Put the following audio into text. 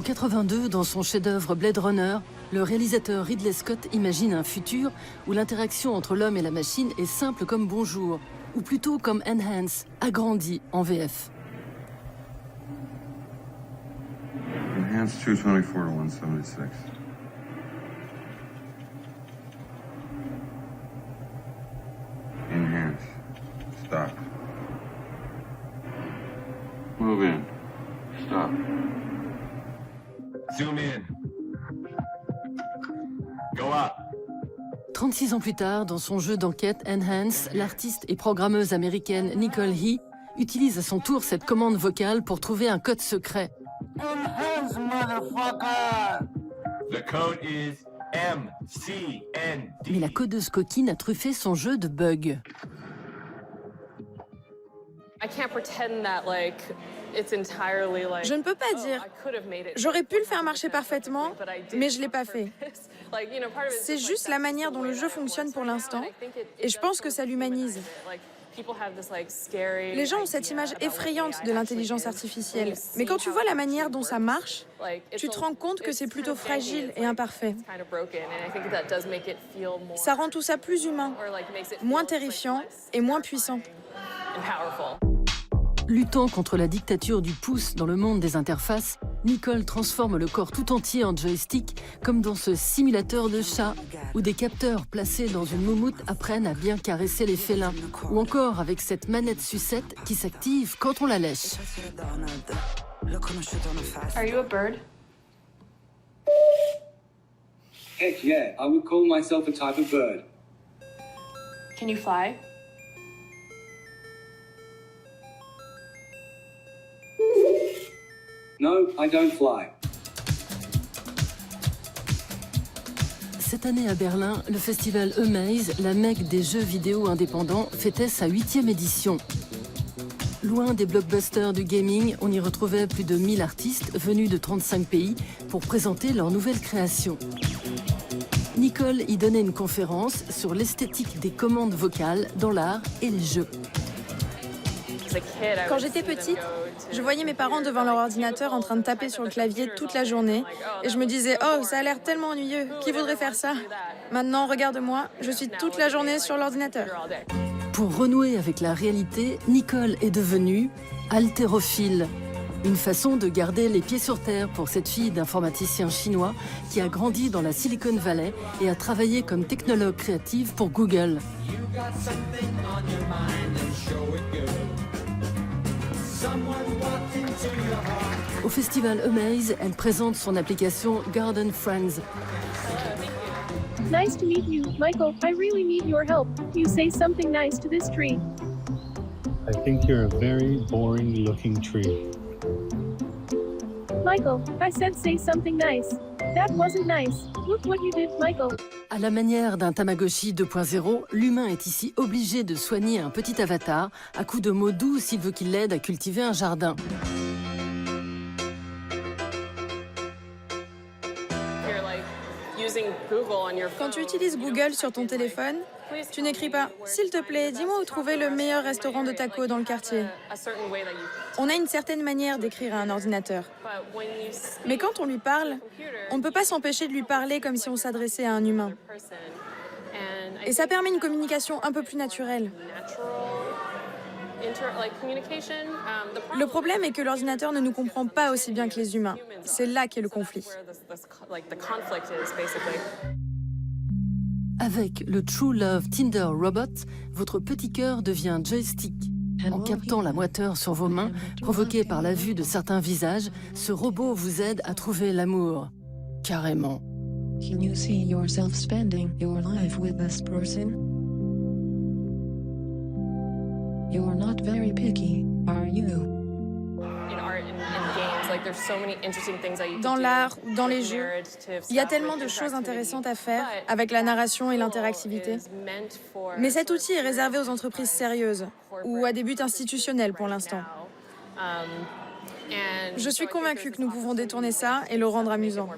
82, dans son chef-d'œuvre Blade Runner, le réalisateur Ridley Scott imagine un futur où l'interaction entre l'homme et la machine est simple comme bonjour, ou plutôt comme enhance, agrandi en VF. Enhance 224 to 176. Enhance. Stop. Move in. Stop. Zoom in. Go up. 36 ans plus tard, dans son jeu d'enquête Enhance, l'artiste et programmeuse américaine Nicole Hee utilise à son tour cette commande vocale pour trouver un code secret. Enhance, motherfucker! The code is MCND. Mais la codeuse coquine a truffé son jeu de bugs. Je ne peux pas dire. J'aurais pu le faire marcher parfaitement, mais je ne l'ai pas fait. C'est juste la manière dont le jeu fonctionne pour l'instant, et je pense que ça l'humanise. Les gens ont cette image effrayante de l'intelligence artificielle, mais quand tu vois la manière dont ça marche, tu te rends compte que c'est plutôt fragile et imparfait. Ça rend tout ça plus humain, moins terrifiant et moins puissant. Luttant contre la dictature du pouce dans le monde des interfaces, Nicole transforme le corps tout entier en joystick, comme dans ce simulateur de chat, où des capteurs placés dans une moumoute apprennent à bien caresser les félins, ou encore avec cette manette sucette qui s'active quand on la lèche. Are you a bird? Heck yeah, I would call myself a type of bird. Can you fly? No, I don't fly. Cette année à Berlin, le festival Amaze, la mecque des jeux vidéo indépendants, fêtait sa 8e édition. Loin des blockbusters du gaming, on y retrouvait plus de 1000 artistes venus de 35 pays pour présenter leurs nouvelles créations. Nicole y donnait une conférence sur l'esthétique des commandes vocales dans l'art et les jeux. Quand j'étais petite, je voyais mes parents devant leur ordinateur en train de taper sur le clavier toute la journée et je me disais « Oh, ça a l'air tellement ennuyeux, qui voudrait faire ça ?» Maintenant, regarde-moi, je suis toute la journée sur l'ordinateur. Pour renouer avec la réalité, Nicole est devenue haltérophile. Une façon de garder les pieds sur terre pour cette fille d'informaticien chinois qui a grandi dans la Silicon Valley et a travaillé comme technologue créative pour Google. Au festival Amaze, elle présente son application Garden Friends. Nice to meet you, Michael. I really need your help. You say something nice to this tree. I think you're a very boring-looking tree. Michael, I said say something nice. That wasn't nice. Look what you did, Michael. À la manière d'un Tamagotchi 2.0, l'humain est ici obligé de soigner un petit avatar à coups de mots doux s'il veut qu'il l'aide à cultiver un jardin. Quand tu utilises Google sur ton téléphone, tu n'écris pas « S'il te plaît, dis-moi où trouver le meilleur restaurant de tacos dans le quartier ». On a une certaine manière d'écrire à un ordinateur. Mais quand on lui parle, on ne peut pas s'empêcher de lui parler comme si on s'adressait à un humain. Et ça permet une communication un peu plus naturelle. Le problème est que l'ordinateur ne nous comprend pas aussi bien que les humains. C'est là qu'est le conflit. Avec le True Love Tinder Robot, votre petit cœur devient joystick. En captant la moiteur sur vos mains, provoquée par la vue de certains visages, ce robot vous aide à trouver l'amour. Carrément. Can you see yourself spending your life with this person? You're not very picky, are you? Dans l'art ou dans les jeux, il y a tellement de choses intéressantes à faire avec la narration et l'interactivité. Mais cet outil est réservé aux entreprises sérieuses ou à des buts institutionnels pour l'instant. Je suis convaincue que nous pouvons détourner ça et le rendre amusant.